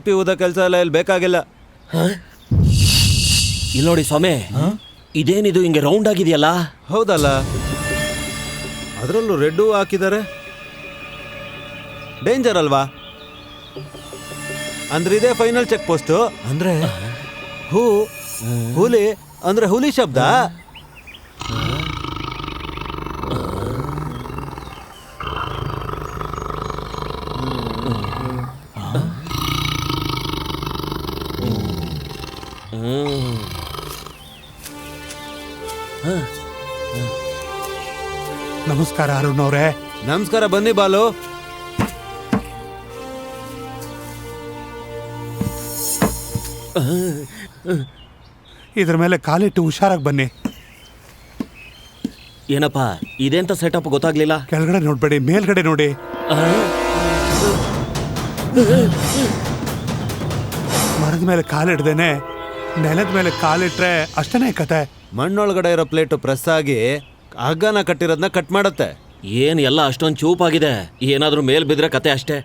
P ಊದ ಕೆಲಸ ಎಲ್ಲ ಇಲ್ಲಿ ಬೇಕಾಗಿಲ್ಲ. ಇಲ್ಲಿ ನೋಡಿ ಸ್ವಾಮಿ, ಇದೇನಿದು ಹಿಂಗೆ ರೌಂಡ್ ಆಗಿದೆಯಲ್ಲ? ಹೌದಲ್ಲ, ಅದರಲ್ಲೂ ರೆಡ್ ಹೂ ಹಾಕಿದ್ದಾರೆ. ಡೇಂಜರ್ ಅಲ್ವಾ? ಅಂದ್ರೆ ಇದೇ ಫೈನಲ್ ಚೆಕ್ ಪೋಸ್ಟ್. ಅಂದ್ರೆ ಹುಲಿ ಅಂದ್ರೆ ಹುಲಿ ಶಬ್ದ. ನಮಸ್ಕಾರ ಅರುಣ್ ಅವರೇ. ನಮಸ್ಕಾರ, ಬನ್ನಿ ಬಾಲು. ಇದ್ರ ಮೇಲೆ ಕಾಲಿಟ್ಟು ಹುಷಾರಾಗಿ ಬನ್ನಿ. ಏನಪ್ಪ ಇದೆಂತ ಸೆಟಪ್ ಗೊತ್ತಾಗ್ಲಿಲ್ಲ. ಕೆಳಗಡೆ ನೋಡ್ಬೇಡಿ, ಮೇಲ್ಗಡೆ ನೋಡಿ. ಮರದ ಮೇಲೆ ಕಾಲಿಡ್ದೇನೆ ನೆಲದ ಮೇಲೆ ಕಾಲಿಟ್ರೆ ಅಷ್ಟನೇ ಕತೆ. ಮಣ್ಣೊಳಗಡೆ ಇರೋ ಪ್ಲೇಟು ಪ್ರೆಸ್ ಆಗಿ ಹಗ್ಗನ ಕಟ್ಟಿರೋದನ್ನ ಕಟ್ ಮಾಡತ್ತೆ. ಏನ್ ಎಲ್ಲ ಅಷ್ಟೊಂದು ಚೂಪಾಗಿದೆ, ಏನಾದ್ರೂ ಮೇಲ್ ಬಿದ್ರೆ ಕತೆ ಅಷ್ಟೇ.